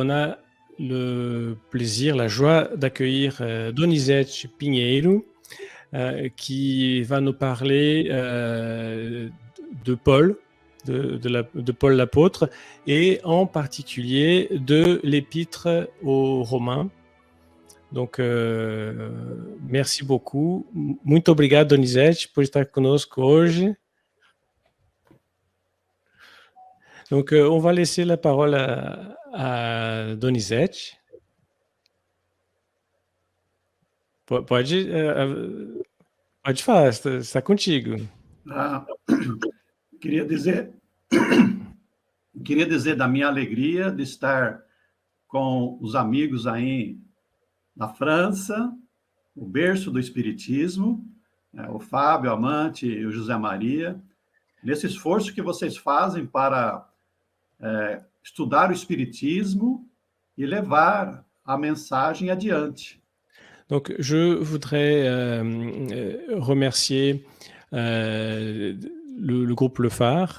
On a le plaisir, la joie d'accueillir Donizete Pinheiro, qui va nous parler de Paul, de Paul l'apôtre, et en particulier de l'épître aux Romains. Donc, merci beaucoup. Muito obrigado, Donizete, por estar conosco hoje. Donc, on va laisser la parole à Donizete. Pode falar, está contigo. Queria dizer da minha alegria de estar com os amigos aí na França, o berço do Espiritismo, o Fábio, Amante e o José Maria, nesse esforço que vocês fazem para estudar o Espiritismo e levar a mensagem adiante. Donc, je voudrais remercier le groupe Le Phare.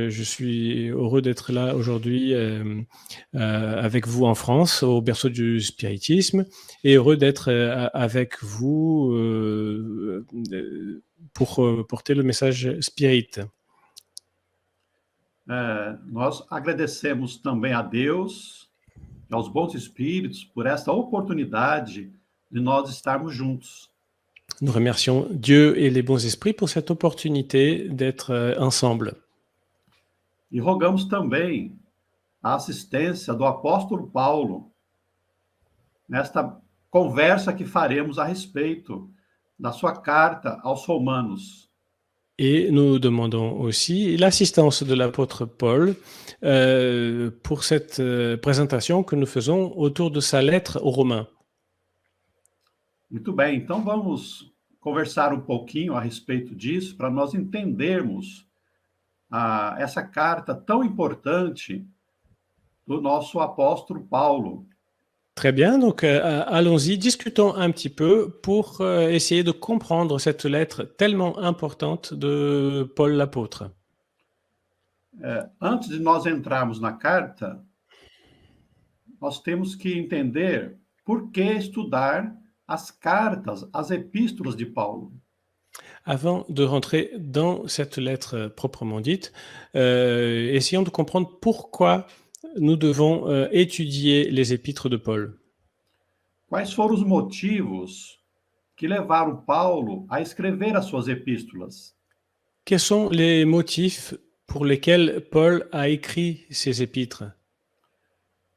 Je suis heureux d'être là aujourd'hui avec vous en France, au berceau du spiritisme, et heureux d'être avec vous pour porter le message spirit. Nós agradecemos também a Deus e aos bons espíritos por esta oportunidade de nós estarmos juntos. Nous remercions Dieu et les bons esprits pour cette opportunité d'être ensemble. E rogamos também a assistência do apóstolo Paulo nesta conversa que faremos a respeito da sua carta aos Romanos. Et nous demandons aussi l'assistance de l'apôtre Paul pour cette présentation que nous faisons autour de sa lettre aux Romains. Muito bem, então vamos conversar um pouquinho a respeito disso para nós entendermos essa carta tão importante do nosso apóstolo Paulo. Très bien, donc allons-y, discutons un petit peu pour essayer de comprendre cette lettre tellement importante de Paul l'apôtre. Antes de nós entrarmos na carta, nós temos que entender por que estudar as cartas, as epístolas de Paulo. Avant de rentrer dans cette lettre proprement dite, essayons de comprendre pourquoi nous devons étudier les épîtres de Paul. Quais foram os motivos que levaram Paulo a escrever as suas epístolas? Quels sont les motifs pour lesquels Paul a écrit ses épîtres?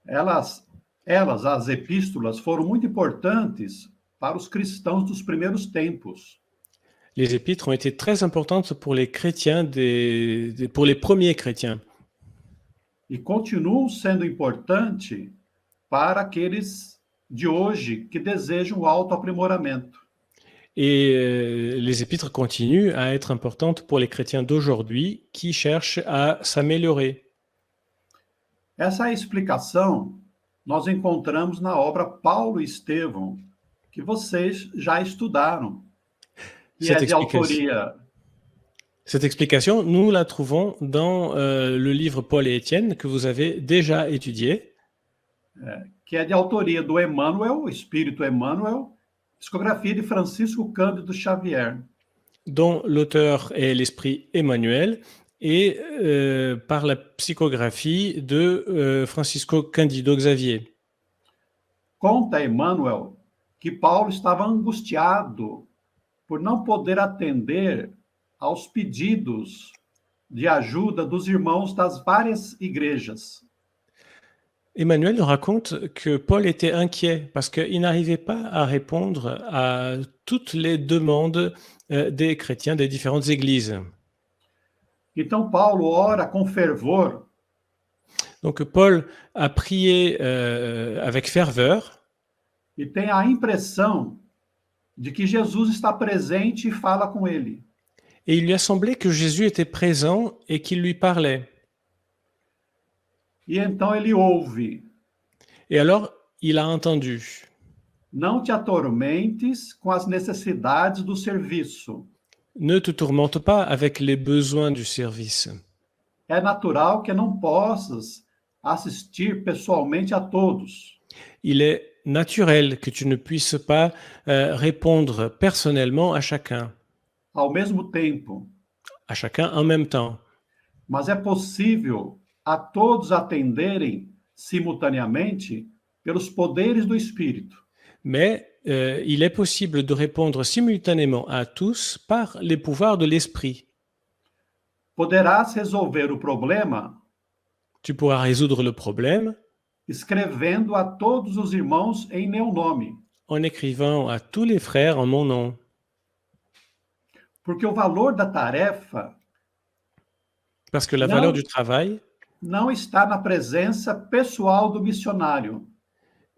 As epístolas, foram muito importantes para os cristãos dos primeiros tempos. Les épîtres ont été très importantes pour les chrétiens, pour les premiers chrétiens. E continuam sendo importantes para aqueles de hoje que desejam o autoaprimoramento. Et les épîtres continuent à être importantes pour les chrétiens d'aujourd'hui qui cherchent à s'améliorer. Essa explicação nós encontramos na obra Paulo e Estevão, que vocês já estudaram. E é de autoria. Cette explication, nous la trouvons dans le livre Paul et Étienne que vous avez déjà étudié. Que é de autoria do Emmanuel, o Espírito Emmanuel, psicografia de Francisco Cândido Xavier. Dont l'auteur est l'Esprit Emmanuel et par la psychographie de Francisco Cândido Xavier. Conta Emmanuel que Paulo estava angustiado por não poder atender aos pedidos de ajuda dos irmãos das várias igrejas. Emmanuel nous raconte que Paul était inquiet parce qu'il n'arrivait pas à répondre à toutes les demandes des chrétiens des différentes églises. Então Paulo ora com fervor. Donc Paul a prié avec ferveur. E tem a impressão de que Jesus está presente e fala com ele. Et il lui a semblé que Jésus était présent et qu'il lui parlait. E então ele ouve. Et alors, il a entendu. Não te atormentes com as necessidades do serviço. Ne te tourmente pas avec les besoins du service. É natural que não possas assistir pessoalmente a todos. Il est naturel que tu ne puisses pas répondre personnellement Ao mesmo tempo, à chacun en même temps. mas é possível a todos atenderem simultaneamente pelos poderes do Espírito. Mais il est possible de répondre simultanément à tous par les pouvoirs de l'esprit. Poderás resolver o problema Tu pourras résoudre le problème escrevendo a todos os irmãos em meu nome, en écrivant à tous les frères en mon nom. porque o valor da tarefa Parce que la valeur du travail não está na presença pessoal do missionário,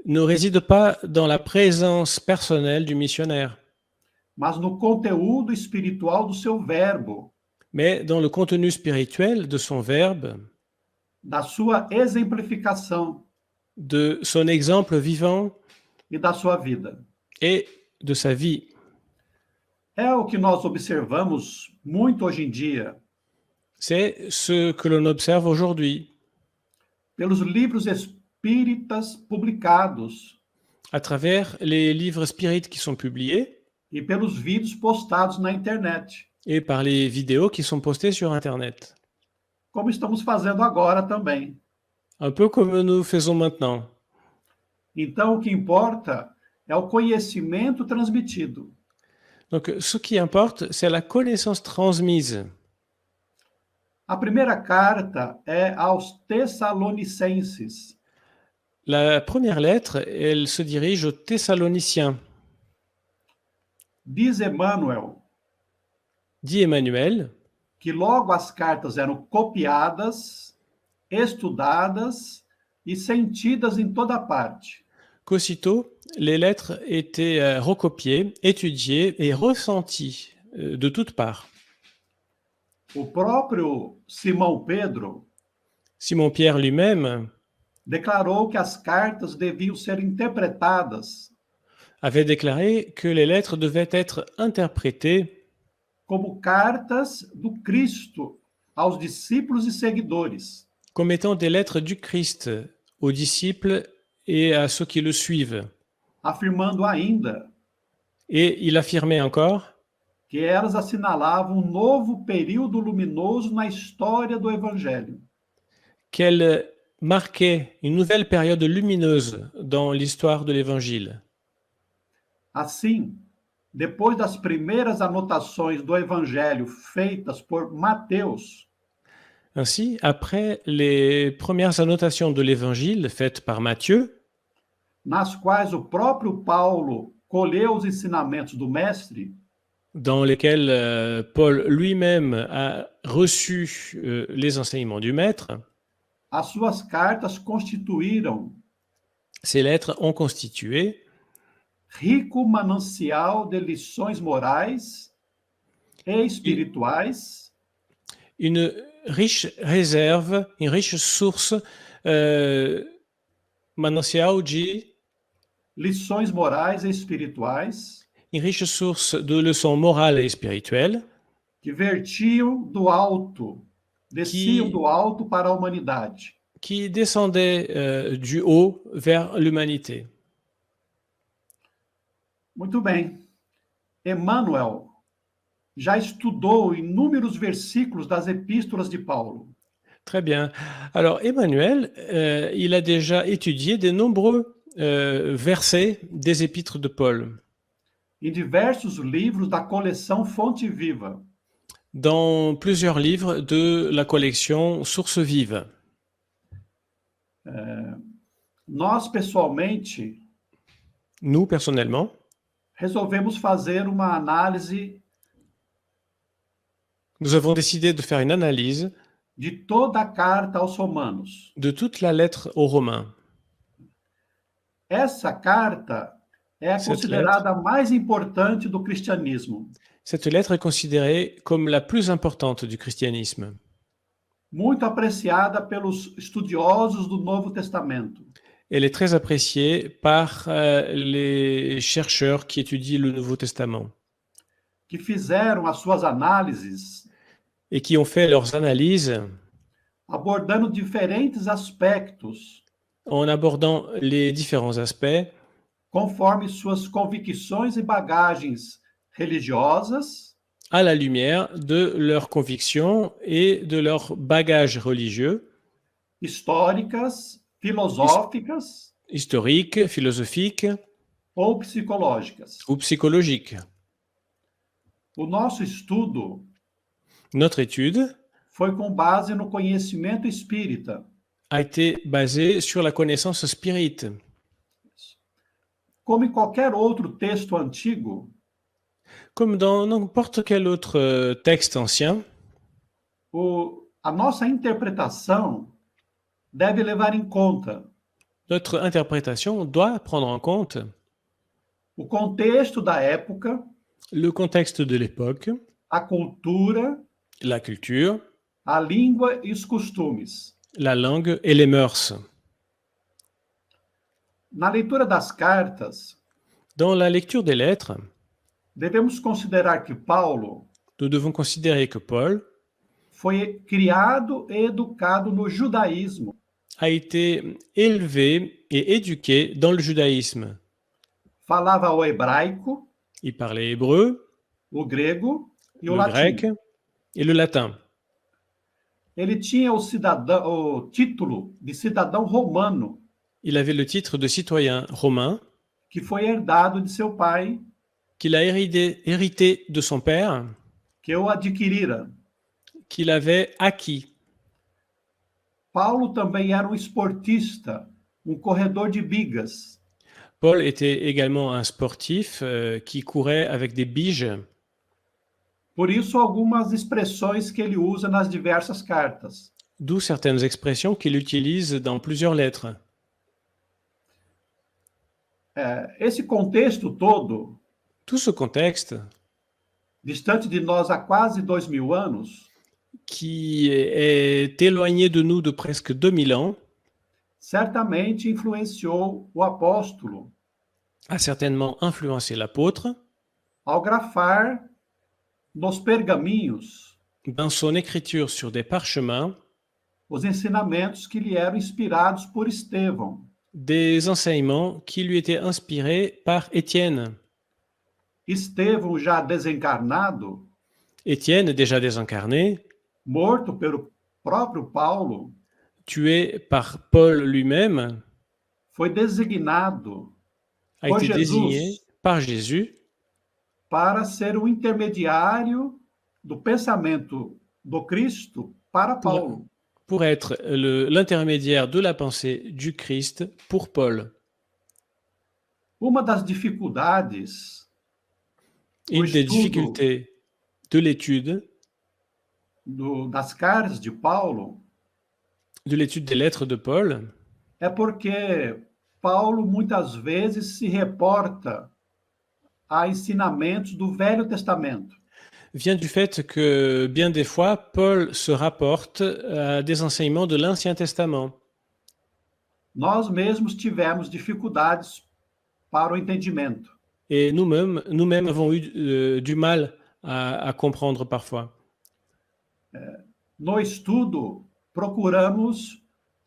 ne réside pas dans la présence personnelle du missionnaire, mas no conteúdo espiritual do seu verbo, mais dans le contenu spirituel de son verbe, da sua exemplificação de son exemple vivant e da sua vida. et de sa vie. É o que nós observamos muito hoje em dia C'est ce que l'on observe aujourd'hui pelos livros espíritas publicados à travers les livres spirites qui sont publiés e pelos vídeos postados na internet, et par les vidéos qui sont postées sur Internet. como estamos fazendo agora também. Un peu comme nous faisons maintenant. Então, o que importa é o conhecimento transmitido. Donc, ce qui importe, c'est la connaissance transmise. A primeira carta é aos Tessalonicenses. La première lettre, elle se dirige aux Thessaloniciens. Diz Emmanuel Dit Emmanuel que logo as cartas eram copiadas, estudadas e sentidas em toda parte. qu'aussitôt, les lettres étaient recopiées, étudiées et ressenties de toutes parts. O próprio Simão Pedro Simon-Pierre lui-même declarou que as cartas deviam ser interpretadas avait déclaré que les lettres devaient être interprétées como cartas do Cristo aos discípulos e seguidores, comme étant des lettres du Christ aux disciples et à ceux qui le suivent. afirmando ainda Et il affirmait encore que elas assinalavam um novo período luminoso na história do Evangelho. qu'elles marquaient une nouvelle période lumineuse dans l'histoire de l'Évangile. Assim, depois das primeiras anotações do Evangelho feitas por Mateus, Ainsi, après les premières annotations de l'Évangile faites par Matthieu, nas quais o próprio Paulo colheu os ensinamentos do Mestre, dans lesquelles Paul lui-même a reçu les enseignements du Maître, as suas cartas constituíram ces lettres ont constitué rico manancial de lições morais e espirituais une riche réserve, une riche source manancial de lições morais e espirituais une riche source de leçons morales et spirituelles que vertiam do alto, desciam do alto para a humanidade. qui descendaient du haut vers l'humanité. Muito bem. Emmanuel já estudou inúmeros versículos das epístolas de Paulo. Très bien. Alors, Emmanuel, il a déjà étudié de nombreux versets des épîtres de Paul. Em diversos livros da coleção Fonte Viva. Dans plusieurs livres de la collection Sources Vives. Nós, pessoalmente, Nous, personnellement, resolvemos fazer uma análise nous avons décidé de faire une analyse de toda a carta aos Romanos. de toute la lettre aux Romains. Essa carta é considerada a mais importante do cristianismo. Cette lettre est considérée comme la plus importante du christianisme. Muito apreciada pelos estudiosos do Novo Testamento. Elle est très appréciée par les chercheurs qui étudient le Nouveau Testament. Que fizeram as suas análises Et qui ont fait leurs analyses abordando diferentes aspectos en abordant les différents aspects conforme suas convicções e bagagens religiosas, à la lumière de leurs convictions et de leur bagage religieux, históricas, his- filosóficas historiques, philosophiques ou psicológicas. ou psychologiques. O nosso estudo Notre étude foi com base no conhecimento espírita. a été basée sur la connaissance spirite. Como em qualquer outro texto antigo, Comme dans n'importe quel autre texte ancien, a nossa interpretação deve levar em conta notre interprétation doit prendre en compte o contexto da época, le contexte de l'époque, a cultura, la culture, a língua e os costumes. la langue et les mœurs. Na leitura das cartas, Dans la lecture des lettres, devemos considerar que Paulo nous devons considérer que Paul foi criado e educado no judaísmo. a été élevé et éduqué dans le judaïsme. Falava o hebraico, Il parlait hébreu, o grego e o le latim. grec et le latin. Ele tinha o título de cidadão romano, Il avait le titre de citoyen romain que foi herdado de seu pai, qu'il a hérité de son père, que o adquirira. qu'il avait acquis. Paulo também era um esportista, um corredor de bigas. Paul était également un sportif qui courait avec des biges. Por isso, algumas expressões que ele usa nas diversas cartas. D'où certaines expressions qu'il utilise dans plusieurs lettres. Esse contexto todo, Tout ce contexte, distante de nós há quase 2000 anos, qui est éloigné de nous de presque 2000 ans, certamente influenciou o apóstolo a certainement influencé l'apôtre ao grafar nos pergaminhos dans son écriture sur des parchemins os ensinamentos que lhe eram inspirados por Estevão. des enseignements qui lui étaient inspirés par Étienne. Estevão, já desencarnado, Étienne, déjà désincarné, morto pelo próprio Paulo, tué par Paul lui-même, foi designado a por été désigné Jesus par Jésus para ser o intermediário do pensamento do Cristo para Paulo. pour être l'intermédiaire de la pensée du Christ pour Paul. Uma das dificuldades Une des estudo difficultés de l'étude, das cartas de Paulo de l'étude des lettres de Paul, é porque Paulo muitas vezes se reporta a ensinamentos do Velho Testamento. vient du fait que bien des fois, Paul se rapporte à des enseignements de l'Ancien Testament. Nós mesmos tivemos dificuldades para o entendimento. Et nous-mêmes avons eu du mal à comprendre parfois. No estudo, procuramos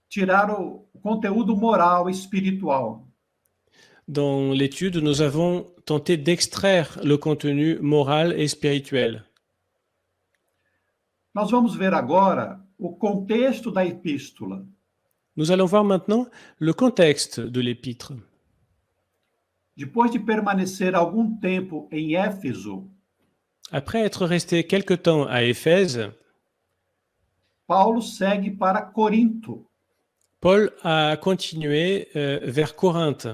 tirar o conteúdo moral e espiritual. Dans l'étude, nous avons tenté d'extraire le contenu moral et spirituel. Nós vamos ver agora o contexto da epístola. Nous allons voir maintenant le contexte de l'épître. Depois de permanecer algum tempo em Éfeso, Après être resté quelque temps à Éphèse, Paulo segue para Corinto, Paul a continué vers Corinthe,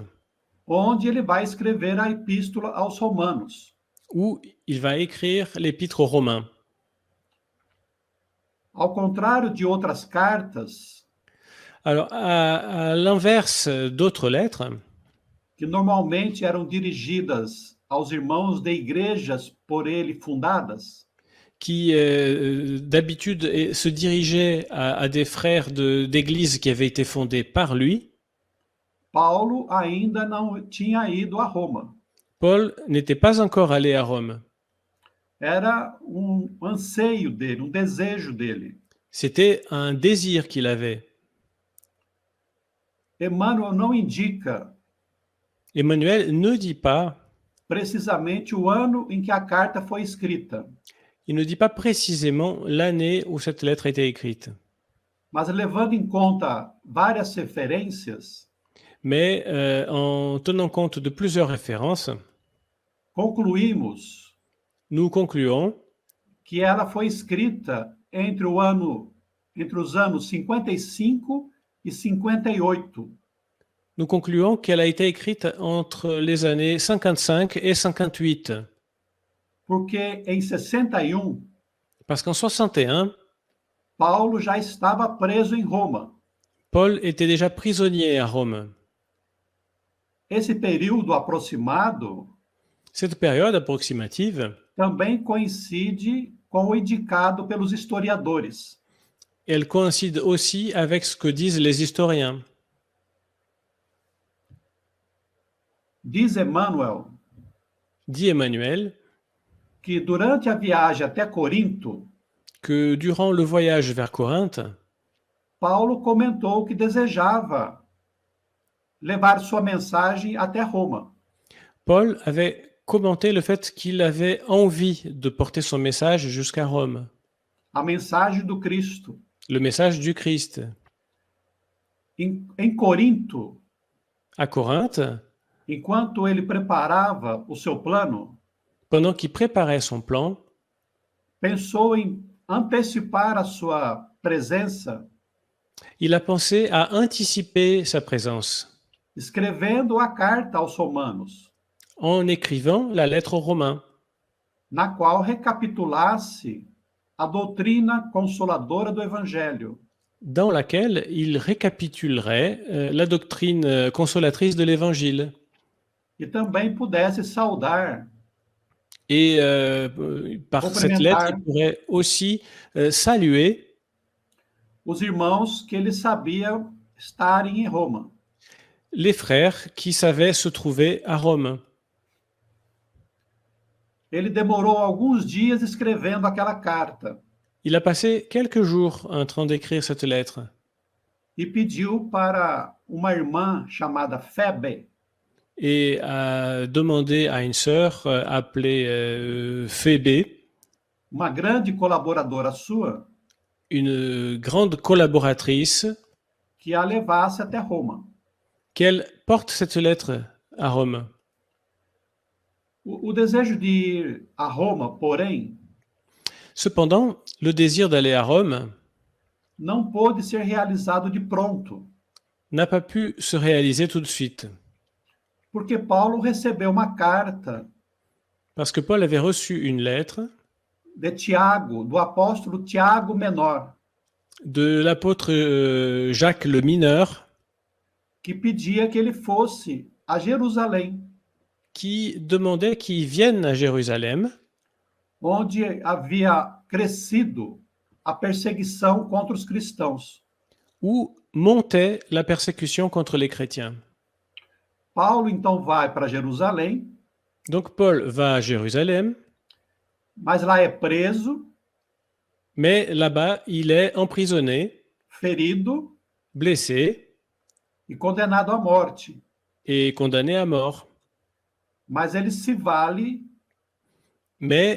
onde ele vai escrever a epístola aos Romanos. où il va écrire l'épître aux Romains. Ao contrário de outras cartas, Alors, à l'inverse d'autres lettres, que normalmente eram dirigidas aos irmãos de igrejas por ele fundadas, qui d'habitude se dirigeaient à des frères d'église qui avaient été fondés par lui, Paulo ainda não tinha ido a Roma. Paul n'était pas encore allé à Rome. Era um anseio dele, um desejo dele. C'était un désir qu'il avait. Emmanuel não indica Emmanuel ne dit pas, precisamente o ano em que a carta foi escrita, il ne dit pas précisément l'année où cette lettre a été écrite. mas levando em conta várias referências, Mais en tenant compte de plusieurs références, concluímos nous concluons que ela foi escrita entre os anos 55 e 58. nous concluons qu'elle a été écrite entre les années 55 et 58. Porque em 61, Parce qu'en 61, Paulo já estava preso em Roma. Paul était déjà prisonnier à Rome. Esse período aproximado Cette période approximative, também coincide com o indicado pelos historiadores. elle coïncide aussi avec ce que disent les historiens. Diz Emmanuel Dit Emmanuel que durante a viagem até Corinto, que durant le voyage vers Corinthe, Paulo comentou que desejava levar sua mensagem até Roma. Paul avait commenté le fait qu'il avait envie de porter son message jusqu'à Rome, A mensagem do Cristo. le message du Christ. Em Corinto, À Corinthe, enquanto ele preparava o seu plano, pendant qu'il préparait son plan, pensou em antecipar a sua presença, il a pensé à anticiper sa présence escrevendo a carta aos Romanos, en écrivant la lettre aux Romains, na qual recapitulasse a doutrina consoladora do Evangelho, dans laquelle il récapitulerait la doctrine consolatrice de l'Évangile. e também pudesse saudar, Et par cette lettre, il pourrait aussi saluer os irmãos que ele sabia estarem em Roma. les frères qui savaient se trouver à Rome. Ele demorou alguns dias escrevendo aquela carta Il a passé quelques jours en train d'écrire cette lettre e pediu para uma irmã chamada Febe et a demandé à une sœur appelée Phébé, uma grande colaboradora sua, une grande collaboratrice, que a levasse até Roma. qu'elle porte cette lettre à Rome. O desejo de ir a Roma, porém, Cependant, le désir d'aller à Rome não pôde ser realizado de pronto, n'a pas pu se réaliser tout de suite, porque Paulo recebeu uma carta parce que Paul avait reçu une lettre de Tiago, do apóstolo Tiago Menor, de l'apôtre Jacques le Mineur, que pedia que ele fosse a Jerusalém, qui demandait qu'il vienne à Jérusalem, onde havia crescido a perseguição contra os cristãos. où montait la persécution contre les chrétiens. Paulo então vai para Jerusalém, Donc Paul va à Jérusalem, mas lá é preso, mais là-bas, il est emprisonné, ferido blessé e condenado à morte. et condamné à mort. Mas ele se vale Mais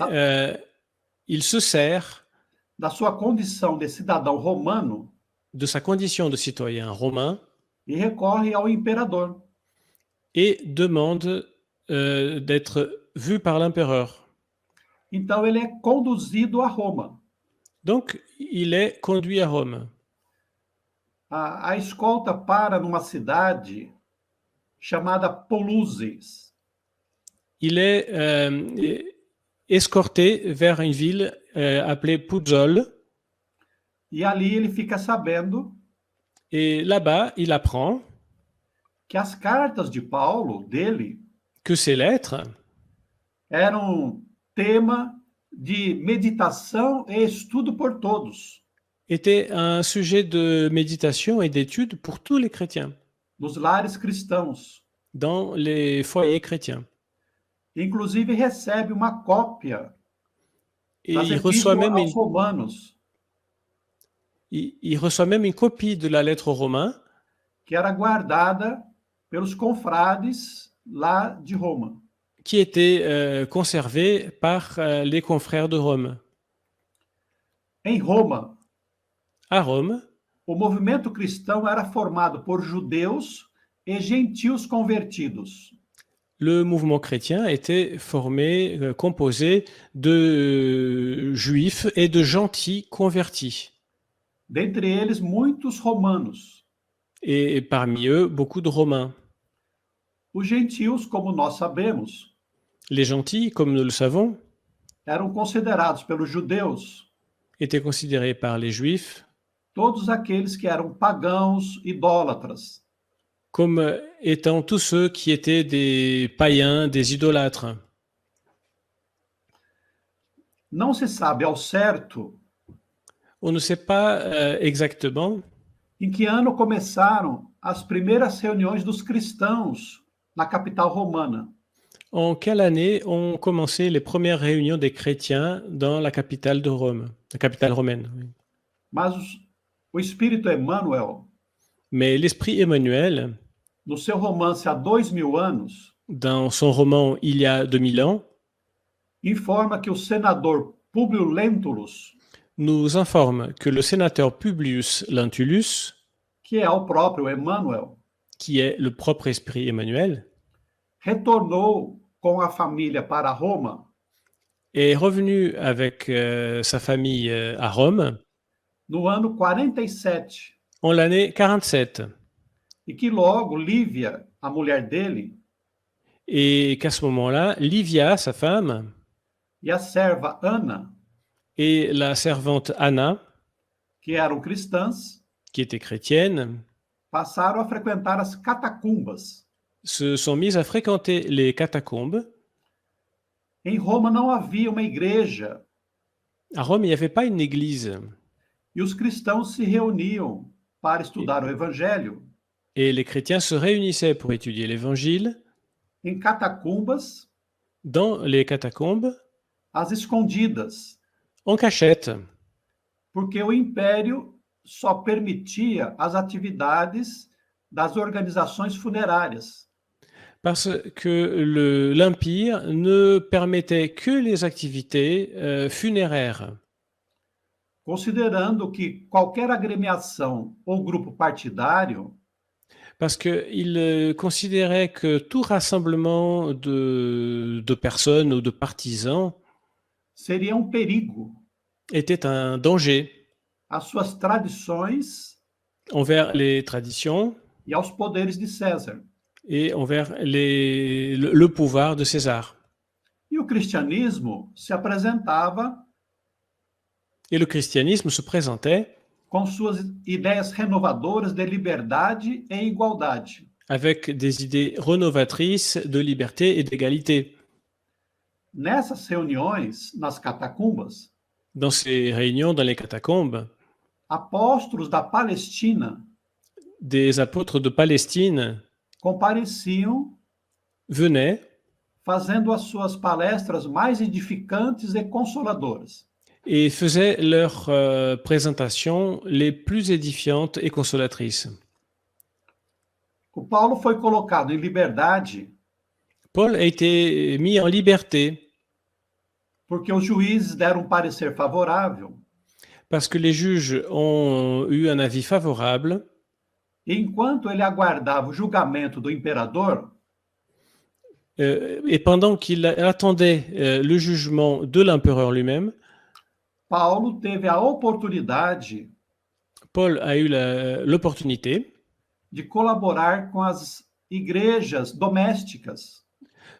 il se sert da sua condição de cidadão romano de sa condition de citoyen romain e recorre ao imperador. et demande d'être vu par l'empereur. Então ele é conduzido a Roma. Donc, il est conduit à Rome. A escolta para numa cidade chamada Poluses. Il est escorté vers une ville appelée Puzzol. E ali ele fica sabendo Et là-bas, il apprend que as cartas de Paulo, dele, que ces lettres eram tema de meditação e estudo por todos, étaient un sujet de méditation et d'étude pour tous les chrétiens, nos lares cristãos. dans les foyers chrétiens. Inclusive recebe uma cópia Et das il reçoit epístolas même aos Romanos, il reçoit même une copie de la lettre aux Romains que era guardada pelos confrades lá de Roma. qui était conservée par les confrères de Rome. Em Roma, À Rome, o movimento cristão era formado por judeus e gentios convertidos. le mouvement chrétien était formé, composé de juifs et de gentils convertis. Dentre eles, muitos romanos. Et parmi eux, beaucoup de Romains. Os gentios, como nós sabemos, Les gentils, comme nous le savons, eram considerados pelos judeus étaient considérés par les juifs todos aqueles que eram pagãos, idólatras. comme étant tous ceux qui étaient des païens, des idolâtres. Não se sabe ao certo On ne sait pas exactement em que ano começaram as primeiras reuniões dos cristãos na capital romana. en quelle année ont commencé les premières réunions des chrétiens dans la capitale de Rome, la capitale romaine. Oui. Mas o espírito Emmanuel, Mais l'esprit Emmanuel, no seu romance Há 2000 anos, dans son roman Il y a 2000 ans, informa que o senador Públio Lentulus, nous informe que le sénateur Publius Lentulus, que é o próprio Emmanuel, qui est le propre esprit Emmanuel, retornou com a família para Roma est revenu avec sa famille à Rome no ano 47 en l'année 47 e que logo Lívia, a mulher dele, et qu'à ce moment-là, Livia, sa femme, e a serva Ana, et la servante Anna, que eram cristãs, qui était chrétienne, passaram a frequentar as catacumbas. se sont mises à fréquenter les catacombes. Em Roma não havia uma igreja À Rome, il n'y avait pas une église e os cristãos se reuniam para estudar o evangelho et les chrétiens se réunissaient pour étudier l'évangile em catacumbas, dans les catacombes às escondidas, en cachette, porque o império só permitia as atividades das organizações funerárias. parce que l'Empire ne permettait que les activités funéraires. Considerando que qualquer agremiação ou grupo partidário Parce qu'il considérait que tout rassemblement de personnes ou de partisans seria um perigo était un danger às suas tradições envers les traditions e aos poderes de César. et envers le pouvoir de César. E o cristianismo se apresentava Et le christianisme se présentait com suas ideias renovadoras de liberdade e igualdade. avec des idées renovatrices de liberté et d'égalité. Nessas reuniões, nas catacumbas, Dans ces réunions dans les catacombes, apóstolos da Palestina des apôtres de Palestine compareciam, venaient fazendo as suas palestras mais edificantes e consoladoras. et faisaient leurs présentations les plus édifiantes et consolatrices. O Paulo foi colocado em liberdade Paul a été mis en liberté porque os juízes deram um parecer favorável. parce que les juges ont eu un avis favorable. E enquanto ele aguardava o julgamento do imperador, Et pendant qu'il attendait le jugement de l'empereur lui-même, Paulo teve a oportunidade Paul a eu l'opportunité de colaborar com as igrejas domésticas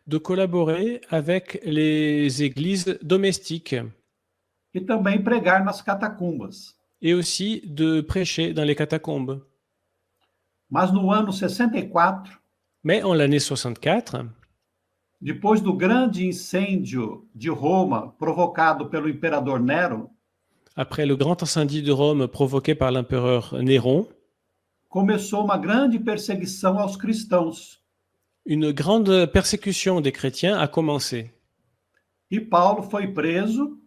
de collaborer avec les églises domestiques e também pregar nas catacumbas. et aussi de prêcher dans les catacombes. Mas no ano 64, Mais en l'année 64, depois do grande incêndio de Roma provocado pelo imperador Nero, après le grand incendie de Rome provoqué par l'empereur Néron, começou uma grande perseguição aos cristãos. une grande persécution des chrétiens a commencé. E Paulo foi preso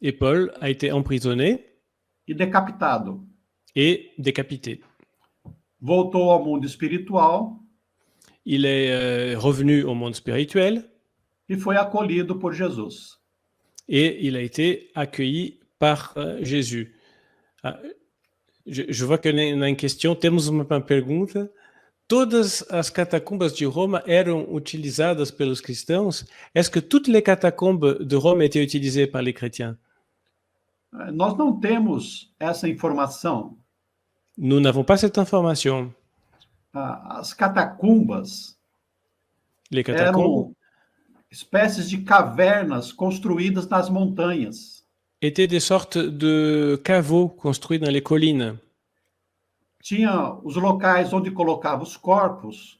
Et Paul a été emprisonné e decapitado. et décapité. Voltou ao mundo espiritual Il est revenu au monde spirituel e foi acolhido por Jesus. et il a été accueilli par Jésus. Ah, je vois qu'on a une question. Temos uma pergunta. Todas as catacumbas de Roma eram utilizadas pelos cristãos? Est-ce que toutes les catacombes de Rome étaient utilisées par les chrétiens? Nós não temos essa informação. Nous n'avons pas cette information. As catacumbas Les catacombes eram espécies de cavernas construídas nas montanhas. étaient des sortes de caveaux construits dans les collines. Tinha os locais onde colocava os corpos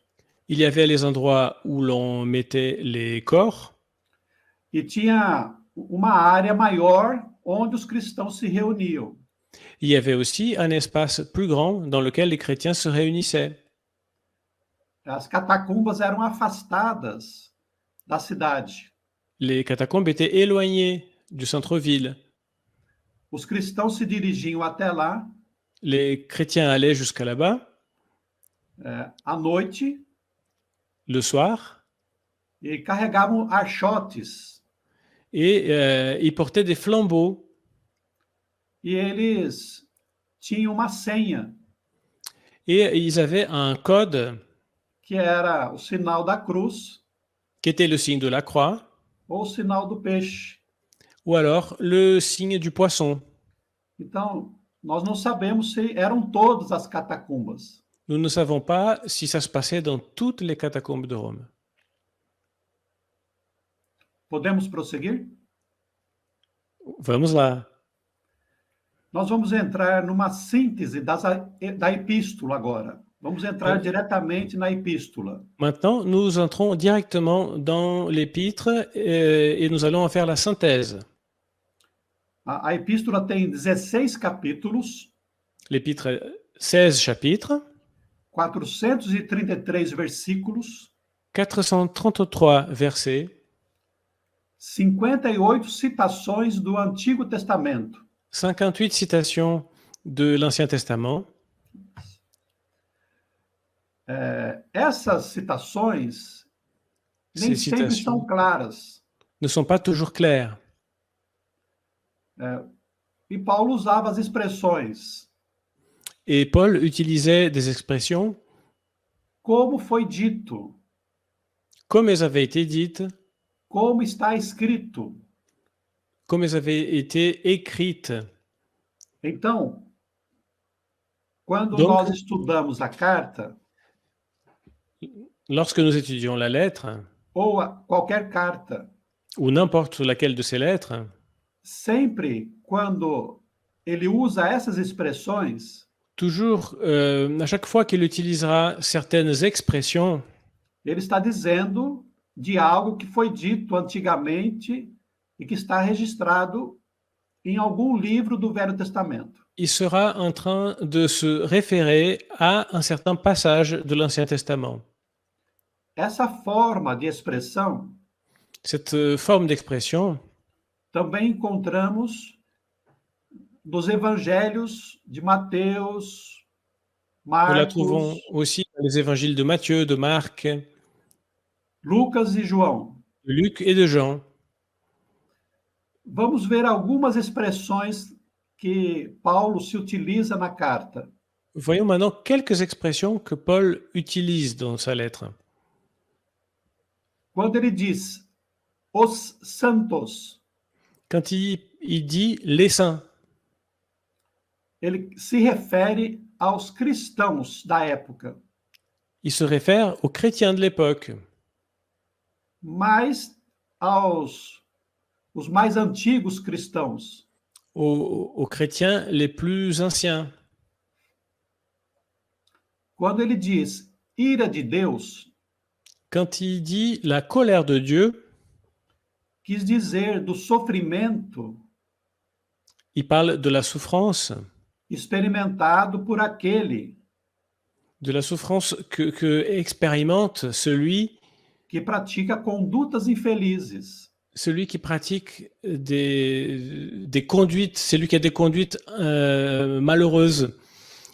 Il y avait les endroits où l'on mettait les corps e tinha uma área maior onde os cristãos se reuniam. il y avait aussi un espace plus grand dans lequel les chrétiens se réunissaient. As catacumbas eram afastadas da cidade. Les catacombes étaient éloignées du centre-ville. Os cristãos se dirigiam até lá Les chrétiens allaient jusqu'à là-bas à noite le soir e carregavam archotes. et ils portaient des flambeaux E eles tinham uma senha, et ils avaient un code que era o sinal da cruz qui était le signe de la croix ou o sinal do peixe. ou alors le signe du poisson. Então, nós não sabemos se eram todas as catacumbas. Nous ne savons pas si ça se passait dans toutes les catacombes de Rome. Podemos prosseguir? Vamos lá. Nós vamos entrar numa síntese da epístola agora. Vamos entrar diretamente na epístola. Maintenant, nous entrons directement dans l'épître et nous allons en faire la synthèse. A epístola tem 16 capítulos, L'épître, 16 chapitres, 433 versículos, 433 versets, 58 citações do Antigo Testamento. 58 citations de l'Ancien Testament. Essas citações nem Ces sempre citations são claras. ne sont pas toujours claires. E Paulo usava as expressões Et Paul utilisait des expressions como foi dito, comme elles avaient été dites, como está escrito. comme elles avaient été écrites. Então, quando Donc, nós estudamos a carta, lorsque nous étudions la lettre, ou qualquer carta, ou n'importe laquelle de ces lettres, sempre quando ele usa essas expressões, toujours, à chaque fois qu'il utilisera certaines expressions, ele está dizendo de algo que foi dito antigamente e que está registrado em algum livro do Velho Testamento. il sera en train de se référer à un certain passage de l'Ancien Testament. Essa forma de expressão Cette forme d'expression, também encontramos nos evangelhos de Mateus, nous la Marcos, trouvons aussi dans les évangiles de Matthieu, de Marc, Lucas e João. de Luc et de Jean. Vamos ver algumas expressões que Paulo se utiliza na carta. Voyons maintenant quelques expressions que Paul utilise dans sa lettre. Quando ele diz os santos, Quand il dit les saints, ele se refere aos cristãos da época, il se réfère aux chrétiens de l'époque, mas os mais antigos cristãos. aux chrétiens les plus anciens. Quando ele diz ira de Deus, Quand il dit la colère de Dieu, quis dizer do sofrimento il parle de la souffrance experimentado por aquele que expérimente que pratica condutas infelizes. celui qui pratique des conduites, celui qui a des conduites malheureuses.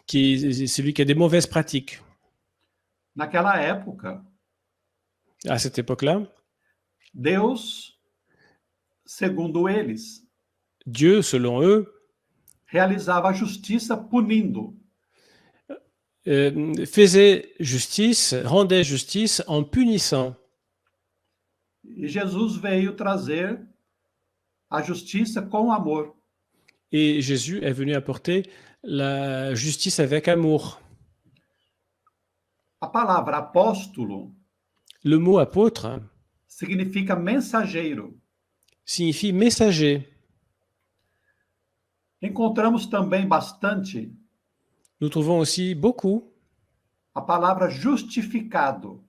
qui est celui qui a des mauvaises pratiques. Naquela época, À cette époque-là, Deus, segundo eles, Dieu, selon eux, realizava a justiça punindo. faisait justice, rendait justice en punissant. E Jesus veio trazer a justiça com amor. Et Jésus est venu apporter la justice avec amour. A palavra apóstolo Le mot apôtre significa mensageiro. signifie messager. Encontramos também bastante Nous trouvons aussi beaucoup, a palavra justificado,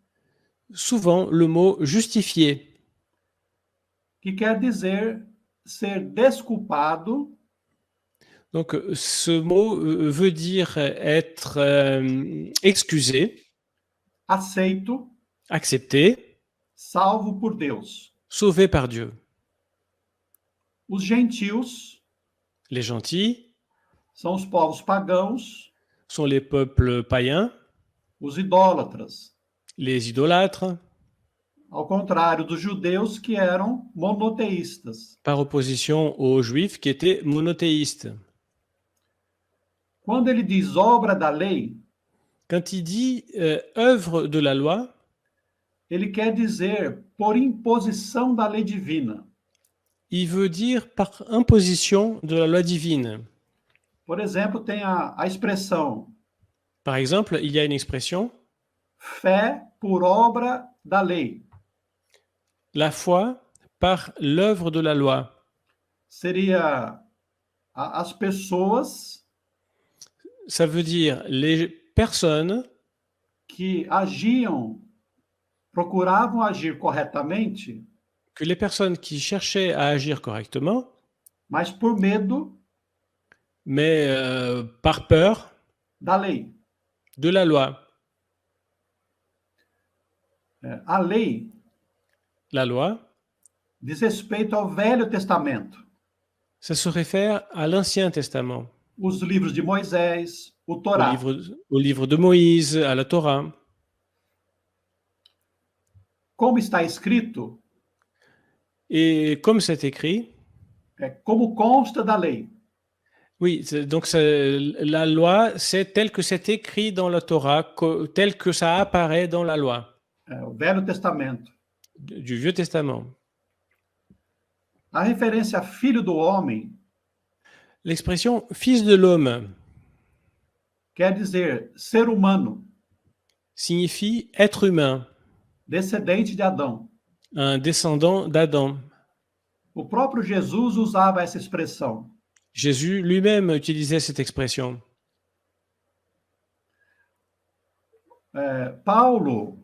souvent, le mot justifié, que quer dizer ser desculpado, donc ce mot veut dire être excusé, aceito, accepté, salvo por Deus. sauvé par Dieu. Os gentios Les gentils são os povos pagãos, sont les peuples païens, os idólatras, les idolâtres, ao contrário dos judeus que eram monoteístas. par opposition aux juifs qui étaient monothéistes. Quando ele diz obra da lei, Quand il dit œuvre de la loi, ele quer dizer por imposição da lei divina. il veut dire par imposition de la loi divine. Por exemplo, tem a expressão Par exemple, il y a une expression, fé por obra da lei. la foi par l'œuvre de la loi. Seria as pessoas Ça veut dire les personnes que agiam, procuravam agir corretamente, que les personnes qui cherchaient à agir correctement, mas por medo mais par peur da lei. de la loi. A lei La loi, diz respeito ao Velho Testamento, ça se réfère à l'Ancien Testament, os livros de Moisés, o au Torá. livre de Moïse, à la Torah. Como está escrito, Et comme c'est écrit, como consta da lei. oui, donc la loi, c'est tel que c'est écrit dans la Torah, tel que ça apparaît dans la loi O Velho Testamento. du Vieux Testament. A referência a filho do homem L'expression fils de l'homme quer dizer ser humano, signifie être humain, descendente de Adão. un descendant d'Adam. O próprio Jesus usava essa expressão. Jésus lui-même utilisait cette expression. Paulo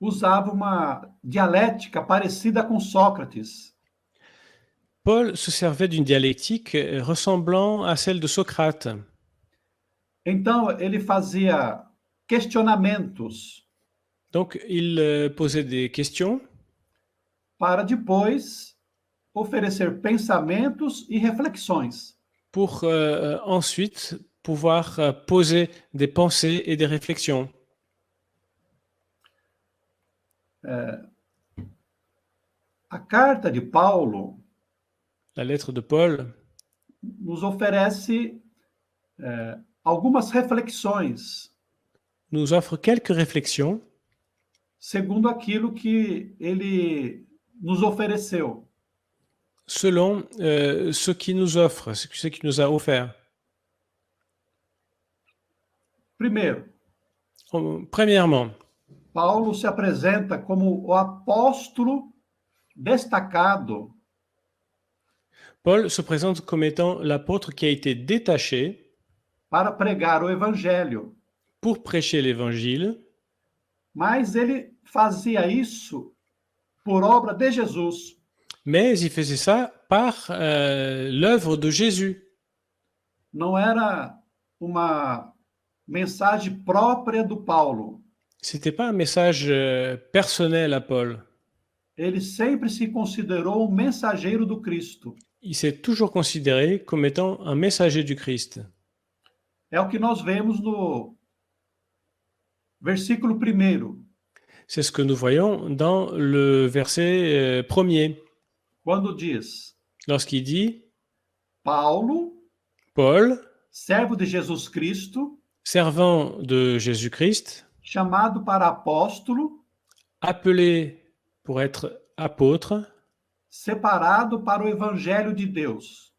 usava uma dialética parecida com Sócrates. Paul se servait d'une dialectique ressemblant à celle de Socrate. Então, ele fazia questionamentos Donc, il posait des questions para depois oferecer pensamentos e reflexões. pour ensuite pouvoir poser des pensées et des réflexions. A carta de Paulo La lettre de Paul nos oferece algumas reflexões nous offre quelques réflexions segundo aquilo que ele nos ofereceu. selon ce qu'il nous offre, ce qu'il nous a offert. Primeiro, Premièrement, Paulo se apresenta como o apóstolo destacado Paul se présente comme étant l'apôtre qui a été détaché para pregar o evangelho, pour prêcher l'évangile, mas ele fazia isso por obra de Jesus. mais il faisait ça par l'œuvre de Jésus. Não era uma mensagem própria do Paulo. C'était pas un message personnel à Paul. Ele sempre se considerou um mensageiro do Cristo. Il s'est toujours considéré comme étant un messager du Christ. É o que nós vemos no versículo 1, C'est ce que nous voyons dans le verset premier, quando diz: lorsqu'il dit Paulo, Paul, servo de Jesus Cristo, servant de Jésus-Christ, chamado para apóstolo, appelé pour être apôtre, separado para o evangelho de Deus.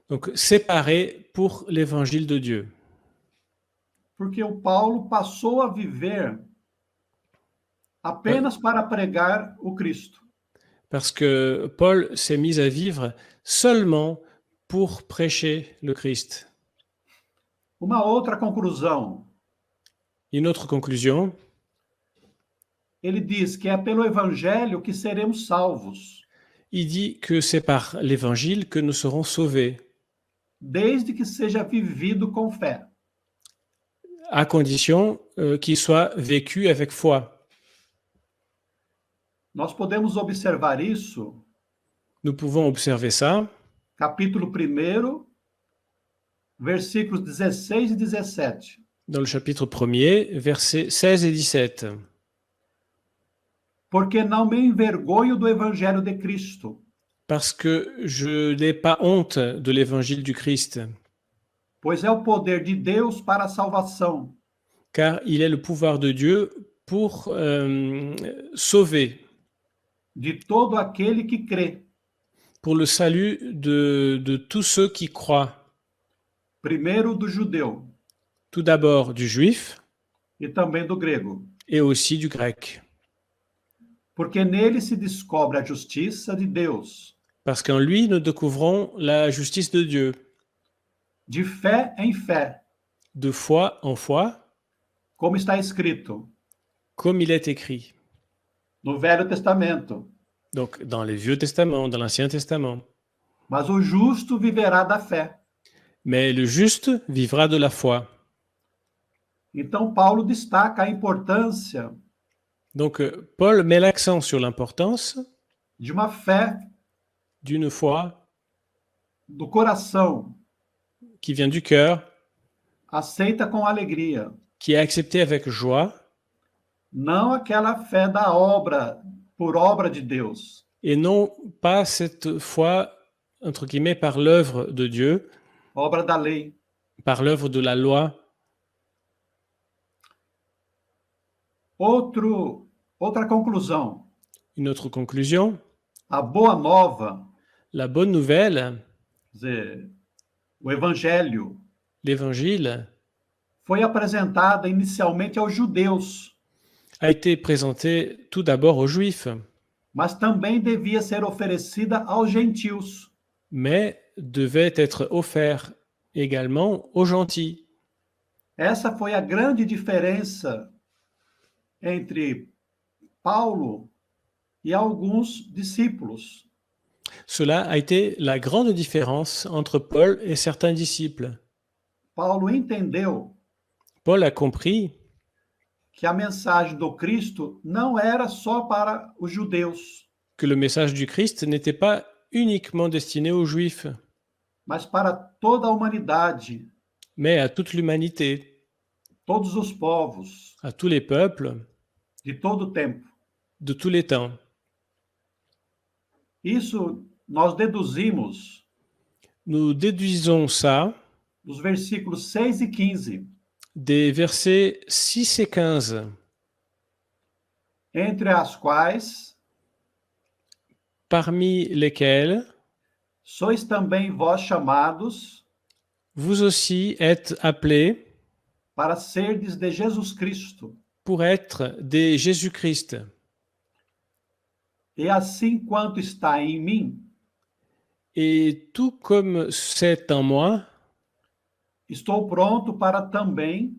donc séparé pour l'évangile de Dieu. Porque o Paulo passou a viver apenas para pregar o Cristo. Parce que Paul s'est mis à vivre seulement pour prêcher le Christ. Uma outra conclusão, Une autre conclusion, ele diz que é pelo evangelho que seremos salvos, il dit que c'est par l'évangile que nous serons sauvés, desde que seja vivido com fé. à condition qu'il soit vécu avec foi. Nós podemos observar isso, Nous pouvons observer ça capítulo 1, versículos 16 e 17. dans le chapitre 1er, versets 16 et 17. Porque não me envergonho do evangelho de Cristo, Parce que je n'ai pas honte de l'évangile du Christ, pois é o poder de Deus para a salvação, car il est le pouvoir de Dieu pour sauver, de todo aquele que crê, pour le salut de tous ceux qui croient. primeiro do judeu Tout d'abord du juif e também do grego, et aussi du grec. porque nele se descobre a justiça de Deus, Parce qu'en lui, nous découvrons la justice de Dieu, de fé em fé, de foi en foi, como está escrito comme il est écrit. no Velho Testamento. Donc, dans les Vieux Testaments, dans l'Ancien Testament. Mas o justo viverá da fé. Mais le juste vivra de la foi. Então, Paulo destaca a importância Donc, Paul met l'accent sur l'importance de uma fé d'une foi do coração, qui vient du cœur, aceita com alegria, qui est acceptée avec joie, não aquela fé da obra, por obra de Deus, et non pas cette foi, entre guillemets, par l'œuvre de Dieu, obra da lei. par l'œuvre de la loi. Outra conclusão, Une autre conclusion, a boa nova, la bonne nouvelle, quer dizer, o evangelho, l'évangile, foi apresentada inicialmente aos judeus, a été présentée tout d'abord aux Juifs, mas também devia ser oferecida aos gentios. mais devait être offert également aux gentils. Essa foi a grande diferença entre Paulo e alguns discípulos. Cela a été la grande différence entre Paul et certains disciples. Paulo entendeu Paul a compris que a mensagem do Cristo não era só para os judeus, que le message du Christ n'était pas uniquement destiné aux Juifs, mas para toda a humanidade, mais à toute l'humanité, todos os povos, à tous les peuples, de todo o tempo. de tous les temps. Isso nós deduzimos Nous déduisons ça dos versículos 6 e 15, des versets 6 et 15, entre as quais parmi lesquels sois também vós chamados vous aussi êtes appelés para serdes de Jesus Cristo. pour être des Jésus-Christ. E assim quanto está em mim, Et tout comme c'est en moi, estou pronto para também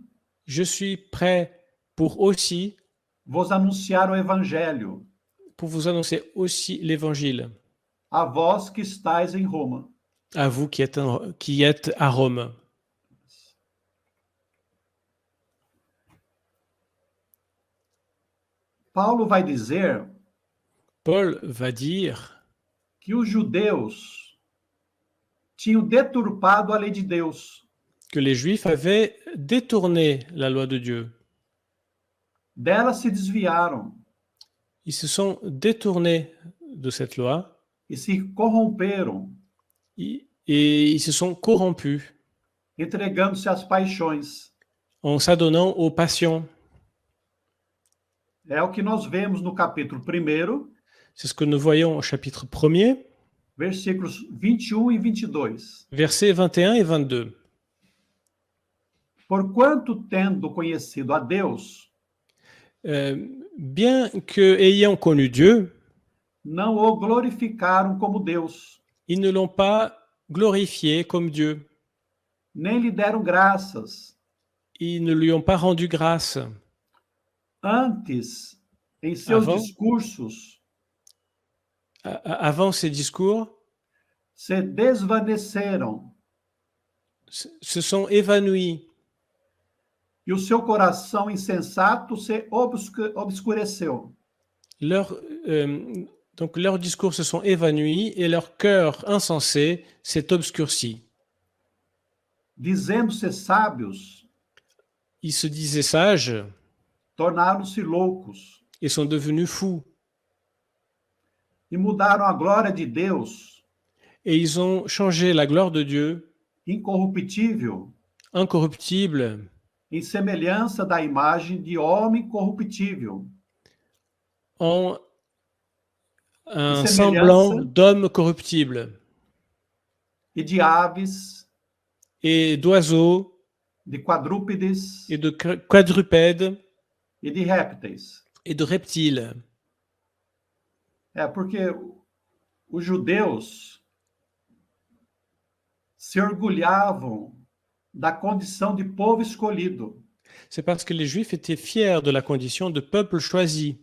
je suis prêt pour aussi, vos anunciar o evangelho, pour vous annoncer aussi l'évangile, a vós que estáis em Roma. à vous qui êtes à Rome. Paulo vai dizer Paul va dire que os judeus tinham deturpado a lei de Deus. que les Juifs avaient détourné la loi de Dieu. Dela se desviaram Ils se sont détournés de cette loi e se corromperam, et ils se sont corrompus entregando-se às paixões. en s'adonnant aux passions. É o que nós vemos no capítulo 1, C'est ce que nous voyons au chapitre 1er, versículos 21 e 22. versets 21 et 22. Porquanto, tendo conhecido a Deus, Bien que ayant connu Dieu, não o glorificaram como Deus, ils ne l'ont pas glorifié comme Dieu. nem lhe deram graças. Ils ne lui ont pas rendu grâce. Antes, em seus Avant? discursos, Avant ces discours, se desvaneceram se sont évanouis e o seu coração insensato se obscureceu. Donc leurs discours se sont évanouis et leur cœur insensé s'est obscurci. Dizendo-se sábios, Ils se disaient sages tornaram-se loucos et sont devenus fous. e mudaram a glória de Deus, Et ils ont changé la gloire de Dieu, incorruptível, incorruptible, em semelhança da imagem de homem corruptível, en un semelhança semblant d'homme corruptible e de aves, et d'oiseaux de quadrúpedes et de quadrupèdes e de répteis. et de reptiles. É porque os judeus se orgulhavam da condição de povo escolhido, C'est parce que les Juifs étaient fiers de la condition de peuple choisi,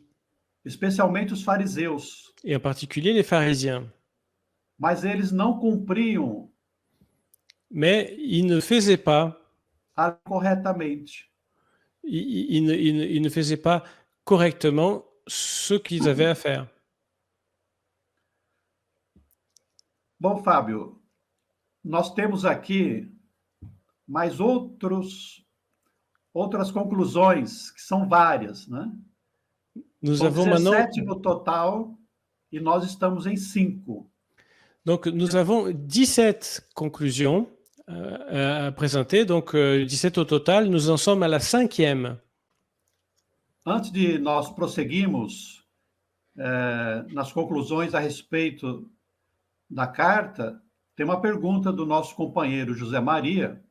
especialmente os fariseus, et en particulier les pharisiens. mas eles não cumpriam Mais ils ne faisaient pas, corretamente. ils ne faisaient pas correctement ce qu'ils avaient à faire. Bom, Fábio, nós temos aqui mais outras conclusões, que são várias, né? Nous São avons maintenant 17 no total e nós estamos em 5. Donc, nous avons 17 conclusions à présenter, donc 17 au total. Nous en sommes à la 5e. Antes de nós prosseguirmos nas conclusões a respeito da carta, tem uma pergunta do nosso companheiro José Maria.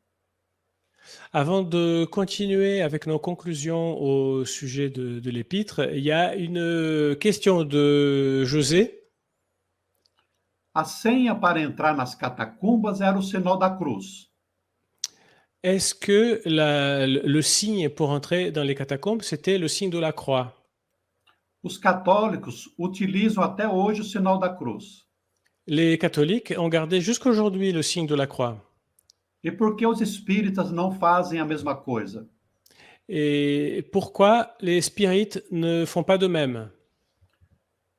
Avant de continuer avec nos conclusions au sujet de l'épître, il y a une question de José. A senha para entrar nas catacumbas era o sinal da cruz. Est-ce que le signe pour entrer dans les catacombes, c'était le signe de la croix? Os católicos utilizam até hoje o sinal da cruz. Les catholiques ont gardé jusqu'aujourd'hui le signe de la croix. E por que os espíritas não fazem a mesma coisa? Et pourquoi les spirites ne font pas de même?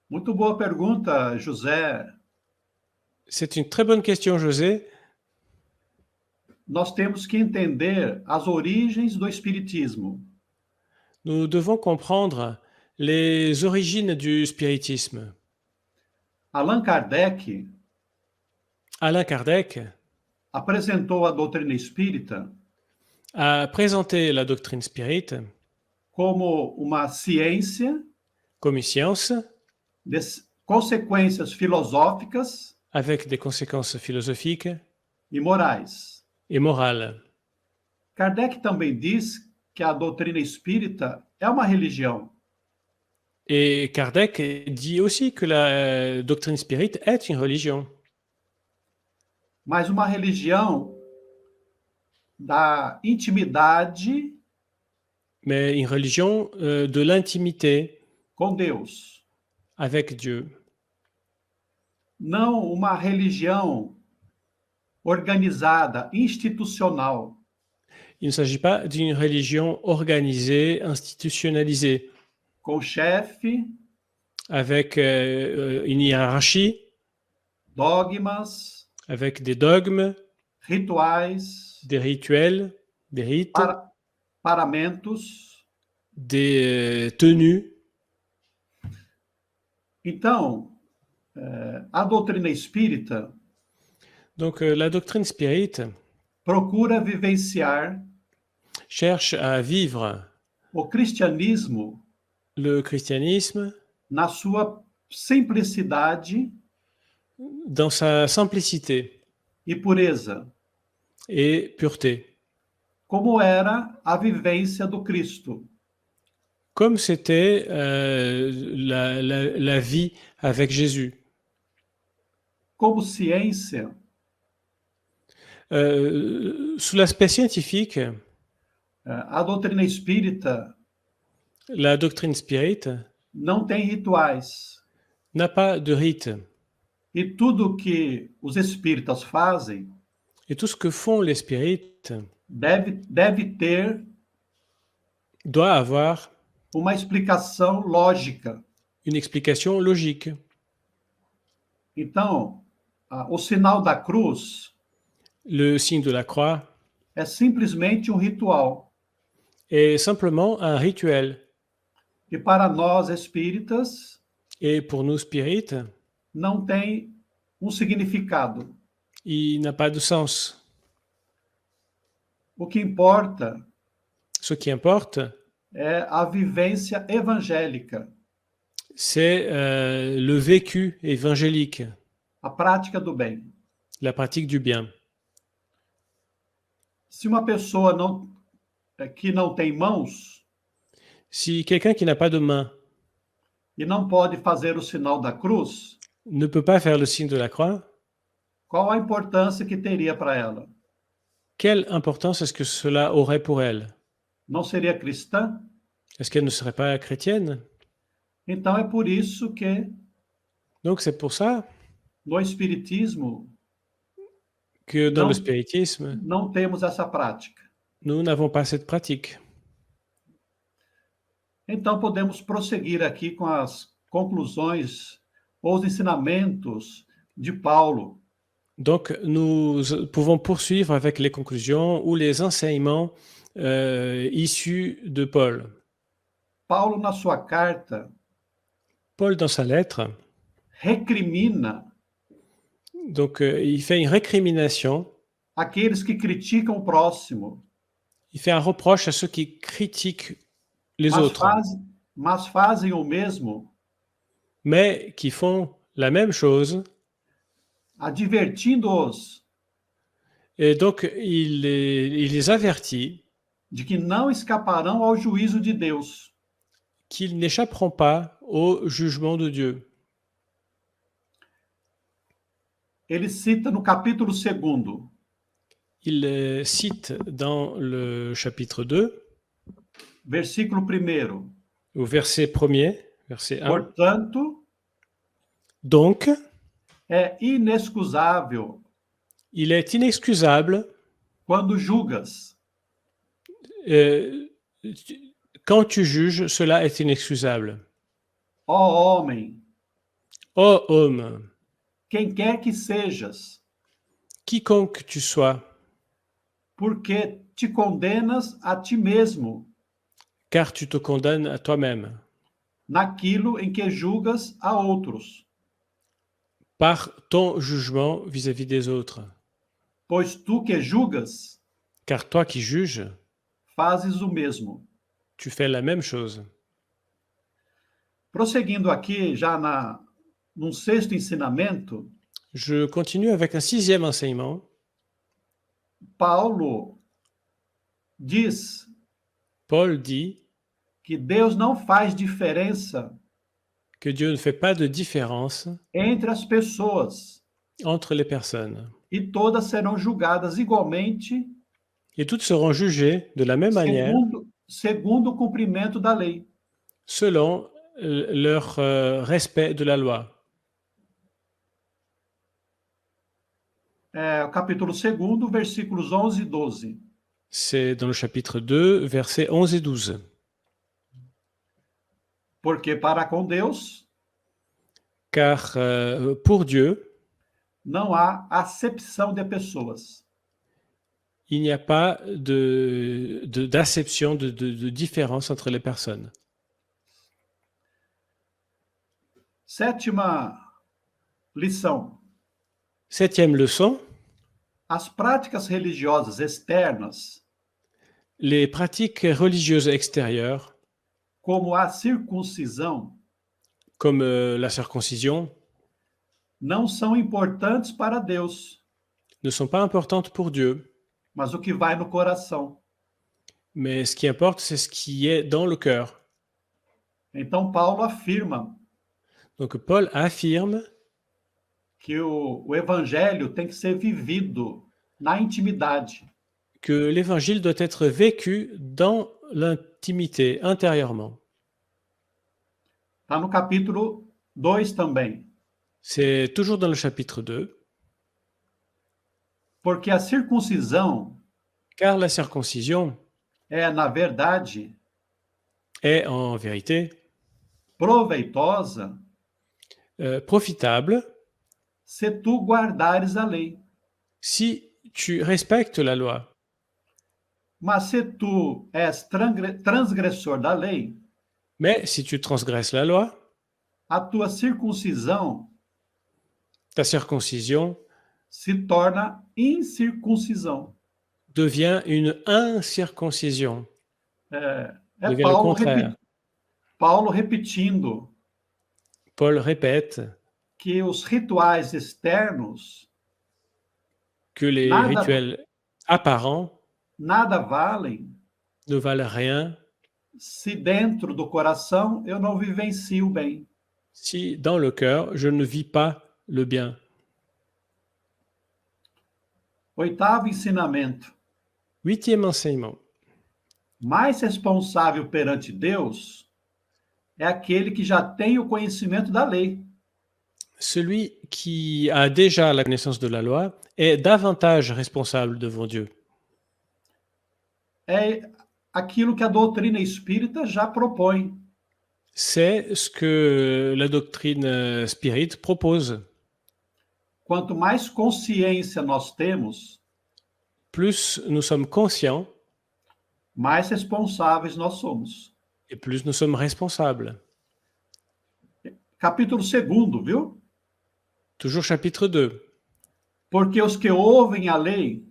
Muito boa pergunta, José. C'est une très bonne question, José. Nós temos que entender as origens do espiritismo. Nous devons comprendre les origines du spiritisme. Allan Kardec Alain Kardec apresentou a doutrina espírita a présenté la doctrine spirite como uma ciência comme une science de consequências filosóficas avec des conséquences philosophiques e morais. et morales. Kardec também diz que a doutrina espírita é uma religião. Et Kardec dit aussi que la doctrine spirite est une religion, Mas uma religião da intimidade mais une religion de l'intimité com Deus. avec Dieu. Não uma religião organizada, institucional. Il ne s'agit pas d'une religion organisée, institutionnalisée, Com chefe, avec une hiérarchie, dogmas, avec des dogmes, rituais, des rituels, des rites, paramentos. des tenues. Então, a doutrina espírita Donc la doctrine spirite procura vivenciar cherche à vivre o cristianismo le christianisme na sua simplicidade dans sa simplicité e pureza, et pureté, como era a vivência do Cristo. comme c'était la vie avec Jésus. Como ciência, Sous l'aspect scientifique, a doutrina espírita la doctrine spirite não tem rituais. n'a pas de rite. E tudo que os espíritas fazem Et tout ce que font les spirites deve ter doit avoir uma explicação lógica. une explication logique. Então, o sinal da cruz Le signe de la croix é simplesmente um ritual. est simplement un rituel. E para nós espíritas, Et pour nous spirites, não tem um significado. il n'a pas de sens. O que importa Ce qui importe, é a vivência evangélica, c'est le vécu évangélique, a prática do bem. la pratique du bien. Se uma pessoa que não tem mãos Si quelqu'un qui n'a pas de main e não pode fazer o sinal da cruz, ne peut pas faire le signe de la croix, qual a importância que teria para ela? quelle importance est-ce que cela aurait pour elle? Não seria cristã? Est-ce qu'elle ne serait pas chrétienne? Então é por isso que Donc c'est pour ça no espiritismo que dans le spiritisme, não temos essa prática. nous n'avons pas cette pratique. Então podemos prosseguir aqui com as conclusões ou os ensinamentos de Paulo. Donc nous pouvons poursuivre avec les conclusions ou les enseignements issus de Paul. Paulo, na sua carta, Paul, dans sa lettre, recrimina donc il fait une récrimination, aqueles que criticam o próximo, il fait un reproche à ceux qui critiquent les autres, mas fazem o mesmo, mais qui font la même chose. Advertindo-os Et donc il les avertit de que não escaparão ao juízo de Deus. Qu'ils n'échapperont pas au jugement de Dieu. Ele cita no capítulo 2. Il cite dans le chapitre 2, versículo 1. au verset 1er, verset 1. Portanto, donc, é inexcusável il est inexcusable quando julgas. Quand tu juges, cela est inexcusable. Ó homem, Ô homme, quem quer que sejas, quiconque tu sois, porque te condenas a ti mesmo, car tu te condamnes à toi-même, naquilo em que julgas a outros. par ton jugement vis-à-vis des autres. Pois tu que julgas, car toi qui juges, fazes o mesmo. Tu fais la même chose. Prosseguindo aqui, já num 6º ensinamento, je continue avec un 6e enseignement. Paulo diz, Paul dit que Deus não faz diferença que Dieu ne fait pas de différence entre as pessoas entre les personnes. E todas serão julgadas igualmente. Et toutes seront jugées de la même manière. Segundo o cumprimento da lei. Selon leur respect de la loi. Capítulo 2, versículos 11 e 12. C'est dans le chapitre 2, versets 11 et 12. Porque para com Deus, car pour Dieu, não há acepção de pessoas. il n'y a pas d'acception, de différence entre les personnes. Sétima lição. 7e leçon, As práticas religiosas externas, les pratiques religieuses extérieures, como a circuncisão, comme la circoncision, não são importantes para Deus, ne sont pas importantes pour Dieu. mas o que vai no coração. Mais ce qui importe, c'est ce qui est dans le cœur. Então, Paulo afirma Donc Paul affirme que o evangelho tem que ser vivido na intimidade. que l'évangile doit être vécu dans l'intimité, intérieurement. Está no capítulo 2 também. C'est toujours dans le chapitre 2. Porque a circuncisão Car la circoncision é, na verdade, est en vérité proveitosa profitable se tu guardares a lei. si tu respectes la loi. Mas se tu és transgressor da lei, Mais si tu transgresses la loi, a tua circuncisão ta circoncision se torna incircuncisão. devient une incirconcision. É Devient le contraire. Paulo repetindo Paul répète que os rituais externos que les rituels apparents nada valem ne valent rien se dentro do coração eu não vivencio bem. si dans le cœur je ne vis pas le bien. Oitavo ensinamento. 8e enseignement. Mais responsável perante Deus é aquele que já tem o conhecimento da lei. Celui qui a déjà la connaissance de la loi est davantage responsable devant Dieu. É aquilo que a doutrina espírita já propõe. C'est ce que la doctrine spirite propose. Quanto mais consciência nós temos, Plus nous sommes conscients mais responsáveis nós somos. et plus nous sommes responsables. Capítulo 2, viu? Toujours chapitre 2. Porque os que ouvem a lei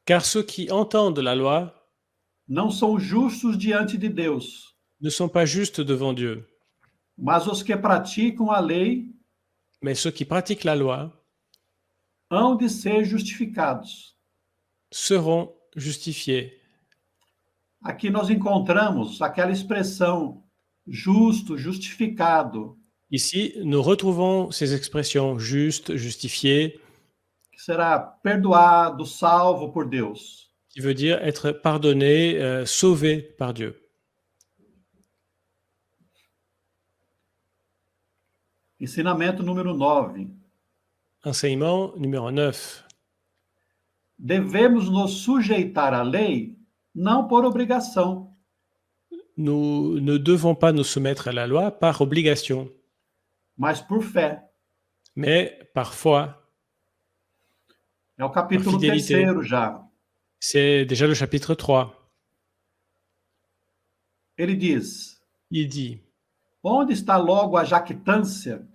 Car ceux qui entendent la loi não são justos diante de Deus, ne sont pas justes devant Dieu. mas os que praticam a lei Mais ceux qui pratiquent la loi hão de ser justificados. seront justifiés. Aqui nós encontramos aquela expressão justo, justificado, Ici, nous retrouvons ces expressions juste, justifié, que será perdoado, salvo por Deus. qui veut dire être pardonné, sauvé par Dieu. Ensinamento número 9. Enseignement numéro 9. Devemos nos sujeitar à lei não por obrigação, Nous ne devons pas nous soumettre à la loi par obligation, mas por fé. mais par foi. É o capítulo fidélité. 3 já. C'est déjà le chapitre 3. Ele diz: Il dit, onde está logo a jactância?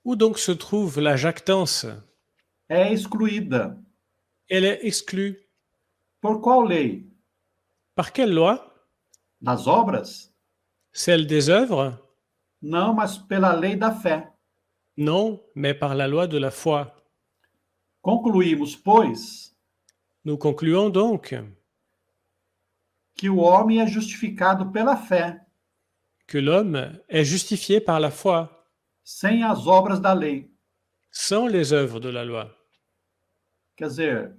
où donc se trouve la jactance? É excluída. Elle est exclue. Por qual lei? Par quelle loi? Das obras? Celle des œuvres? Não, mas pela lei da fé. Non, mais par la loi de la foi. Concluímos, pois, Nous concluons donc que o homem é justificado pela fé, que l'homme est justifié par la foi, sem as obras da lei. sans les œuvres de la loi. Quer dizer,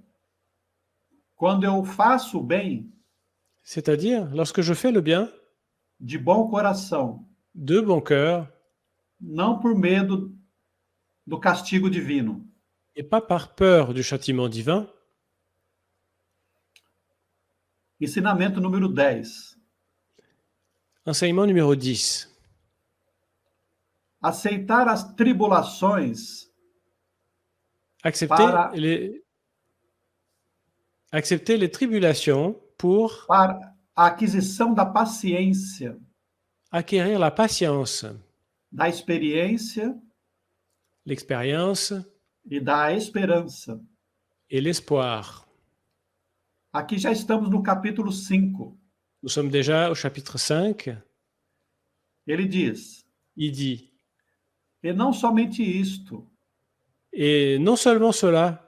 quando eu faço o bem, C'est-à-dire, lorsque je fais le bien, de bom coração, de bon cœur, não por medo do castigo divino, et pas par peur du châtiment divin. ensinamento número 10. Enseignement numéro 10. Aceitar as tribulações Accepter Para- accepter les tribulations pour para a aquisição da paciência, acquérir la patience, da experiência l'expérience e da esperança. et l'espoir. Aqui já estamos no capítulo 5. Nous sommes déjà au chapitre 5. Ele diz: Il dit, e não somente isto, et non seulement cela,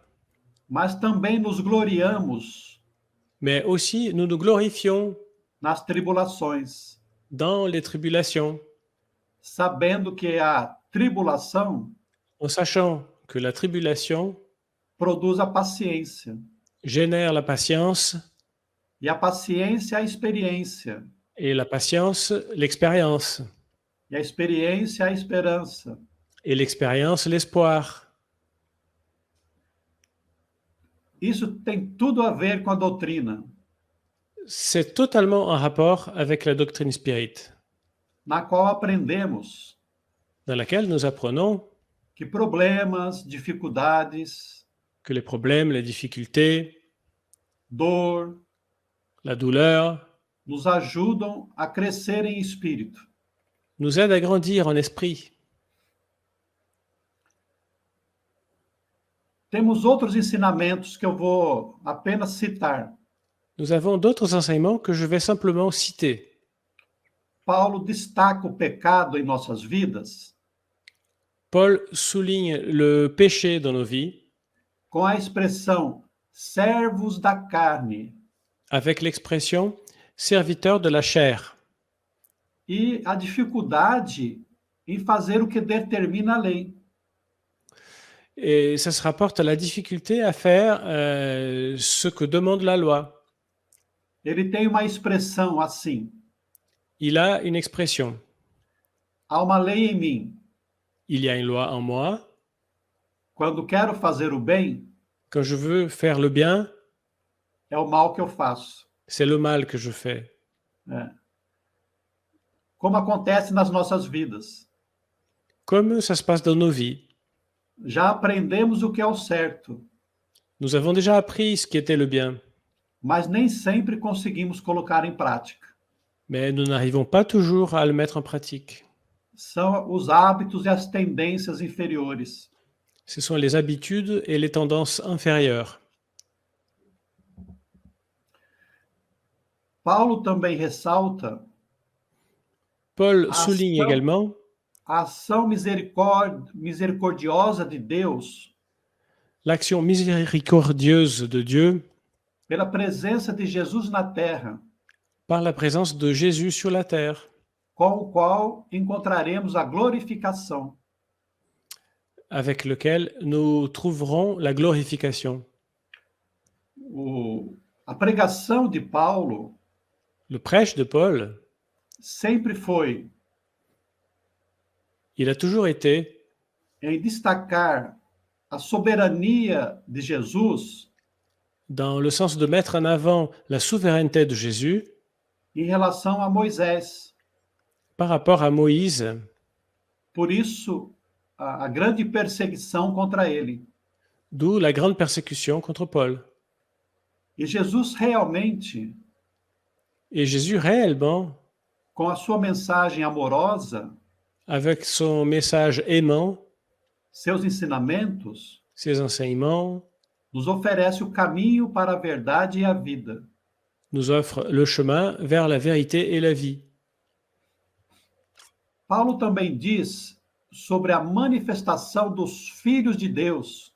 mas também nos gloriamos mais aussi nous nous glorifions nas tribulações, dans les tribulations, sabendo que a tribulação en sachant que la tribulation produz a paciência, génère la patience e a paciência a experiência, et la patience l'expérience e a experiência a esperança. et l'expérience l'espoir. Isso tem tudo a ver com a doutrina, C'est totalement en rapport avec la doctrine spirit, na qual aprendemos dans laquelle nous apprenons que problemas, dificuldades, que les problèmes, les difficultés, dor, la douleur nos ajudam a crescer em espírito. nous aident à grandir en esprit. Temos outros ensinamentos que eu vou apenas citar. Nous avons d'autres enseignements que je vais simplement citer. Paulo destaca o pecado em nossas vidas Paul souligne le péché dans nos vies com a expressão servos da carne avec l'expression serviteur de la chair e a dificuldade em fazer o que determina a lei. et ça se rapporte à la difficulté à faire ce que demande la loi. Ele tem uma expressão assim: Il a une expression. há uma lei em mim. Il y a une loi en moi. Quando quero fazer o bem, Quand je veux faire le bien, é o mal que eu faço. c'est le mal que je fais. É. Como acontece nas nossas vidas. Comme ça se passe dans nos vies. Já aprendemos o que é o certo, Nous avons déjà appris ce qui était le bien, mas nem sempre conseguimos colocar em prática. mais nous n'arrivons pas toujours à le mettre en pratique. São os hábitos e as tendências inferiores. Ce sont les habitudes et les tendances inférieures. Paulo também ressalta Paul souligne également a ação misericordiosa de Deus l'action miséricordieuse de Dieu pela presença de Jesus na terra, par la présence de Jésus sur la terre, com o qual encontraremos a glorificação. avec lequel nous trouverons la glorification. A pregação de Paulo Le prêche de Paul, sempre foi il a toujours été em destacar a soberania de Jesus dans le sens de mettre en avant la souveraineté de Jésus em relação a Moisés. par rapport à Moïse. Por isso, a grande perseguição contra ele. D'où la grande persécution contre Paul. E Jesus realmente, Et Jésus réellement, com a sua mensagem amorosa, avec son message aimant, seus ensinamentos, ses enseignements, nos oferece o caminho para a verdade e a vida. nous offre le chemin vers la vérité et la vie. Paulo também diz sobre a manifestação dos filhos de Deus.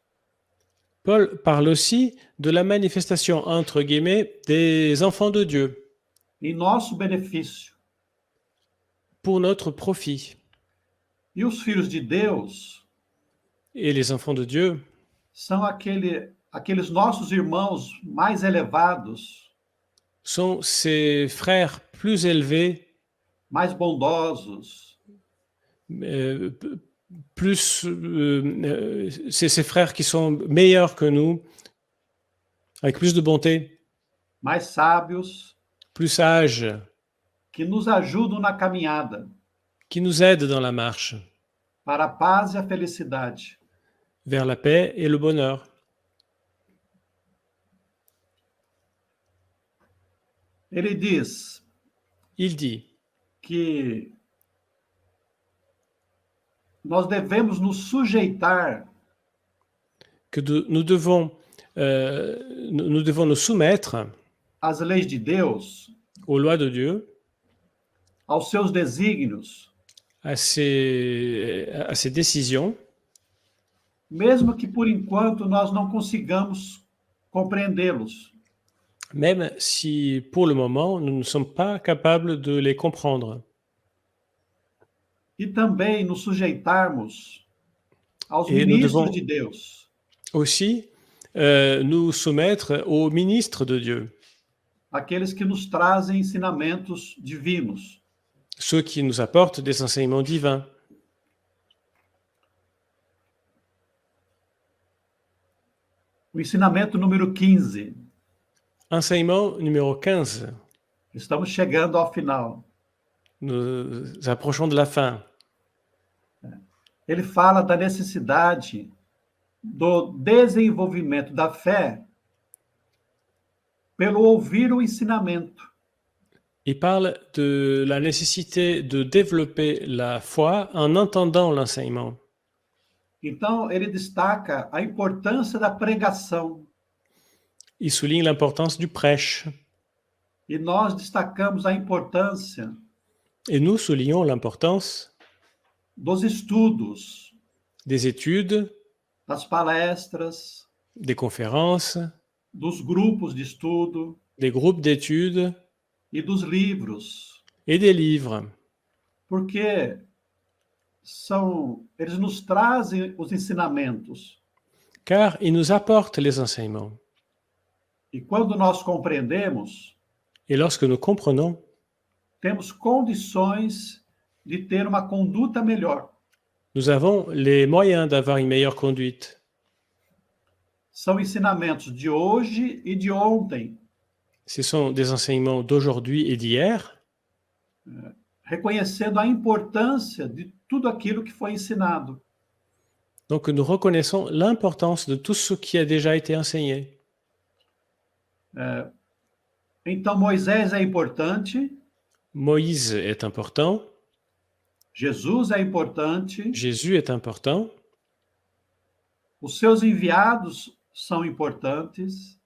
Paul parle aussi de la manifestation, entre guillemets, des enfants de Dieu, Em nosso benefício. pour notre profit. E os filhos de Deus Et les enfants de Dieu são aqueles nossos irmãos mais elevados, sont ses frères plus élevés, mais bondosos, c'est ses frères qui sont meilleurs que nous, avec plus de bonté, mais sábios, plus sages, que nos ajudam na caminhada qui nous aident dans la marche para a paz e a felicidade. vers la paix et le bonheur. Ele diz Il dit que nós devemos nos sujeitar que nous devons nous soumettre às leis de Deus, aux lois de Dieu, aos seus desígnios, à ses décisions, mesmo que por enquanto nós não consigamos compreendê-los. même si pour le moment nous ne sommes pas capables de les comprendre. E também nos sujeitarmos aos Et nous ministros devons de Deus, aussi nous soumettre aux ministres de Dieu, aqueles que nos trazem ensinamentos divinos. ceux qui nous apportent des enseignements divins. O ensinamento número 15. Enseignement numéro 15. Estamos chegando ao final. Nous approchons de la fin. Ele fala da necessidade do desenvolvimento da fé pelo ouvir o ensinamento. Il parle de la nécessité de développer la foi en entendant l'enseignement. Então, ele destaca a importância da pregação. Il souligne l'importance du prêche. E nós destacamos a importância Et nous soulignons l'importance dos estudos, des études, das palestras, des conférences, dos grupos de estudo des groupes d'études e dos livros, et des livres. porque eles nos trazem os ensinamentos. Car ils nous apportent les enseignements. E quando nós compreendemos, Et lorsque nous comprenons, temos condições de ter uma conduta melhor. nous avons les moyens d'avoir une meilleure conduite. São ensinamentos de hoje e de ontem, Ce sont des enseignements d'aujourd'hui et d'hier, reconhecendo a importância de tudo aquilo que foi ensinado. donc nous reconnaissons l'importance de tout ce qui a déjà été enseigné. Então, Moisés é importante, Moïse est important, Jesus é importante, Jésus est important, os seus enviados são importantes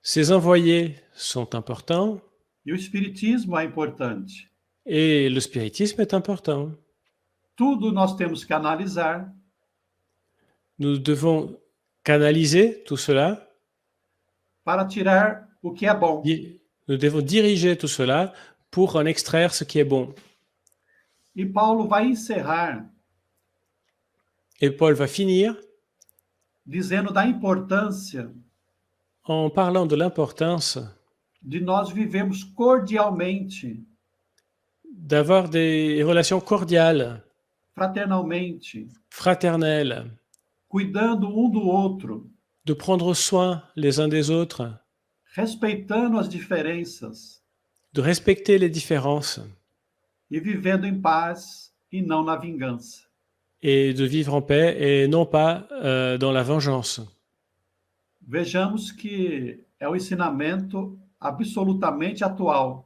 ses envoyés sont importants e o Espiritismo é importante. et le spiritisme est important. Tudo nós temos que analisar Nous devons canaliser tout cela, para tirar o que é bom. nous devons diriger tout cela pour en extraire ce qui est bon. E Paulo vai encerrar Et Paul va finir dizendo da importância en parlant de l'importance de nós vivermos cordialmente, d'avoir des relations cordiales, fraternalmente, fraternelles, cuidando um do outro, de prendre soin les uns des autres, respeitando as diferenças de respecter les différences e vivendo em paz e não na vingança. et de vivre en paix et non pas dans la vengeance. Vejamos que é um ensinamento absolutamente atual,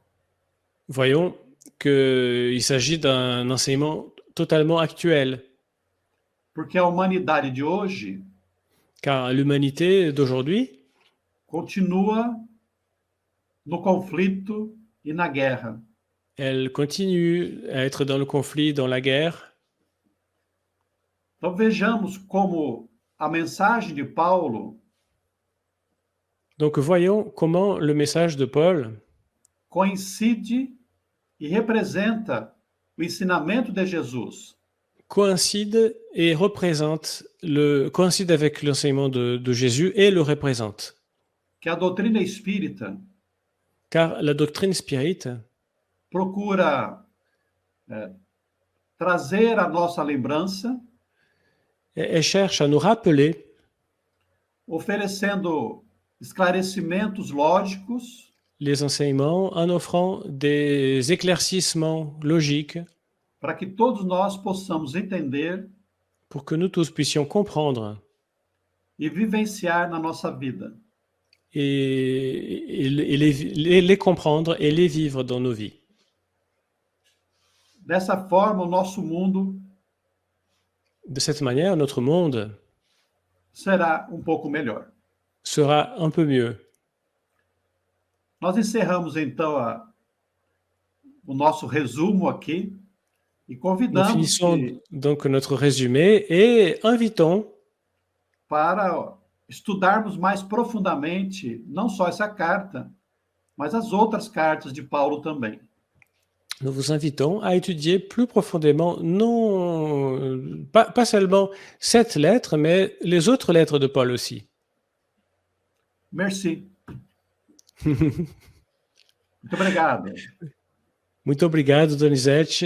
Voyons qu'il s'agit d'un enseignement totalement actuel, porque a humanidade de hoje car l'humanité d'aujourd'hui continua no conflito e na guerra. elle continue à être dans le conflit, dans la guerre. Então vejamos como a mensagem de Paulo Donc voyons comment le message de Paul coincide e representa o ensinamento de Jesus, coïncide avec l'enseignement de Jésus et le représente. que a doutrina espírita Car la doctrine spirite procura trazer à nossa lembrança, elle cherche à nous rappeler, oferecendo esclarecimentos lógicos les enseignements en offrant des éclaircissements logiques para que todos nós possamos entender pour que nous tous puissions comprendre e vivenciar na nossa vida. les comprendre et les vivre dans nos vies. Dessa forma, o nosso mundo De cette manière, notre monde será pouco melhor. sera un peu mieux. Nós encerramos, então, o nosso resumo aqui e Nous convidamos finissons donc notre résumé et invitons para estudarmos mais profundamente, não só essa carta, mas as outras cartas de Paulo também. Nous vous invitons à étudier plus profondément, non pas seulement cette lettre, mais les autres lettres de Paul aussi. Merci. Muito obrigado. Muito obrigado, Donizete.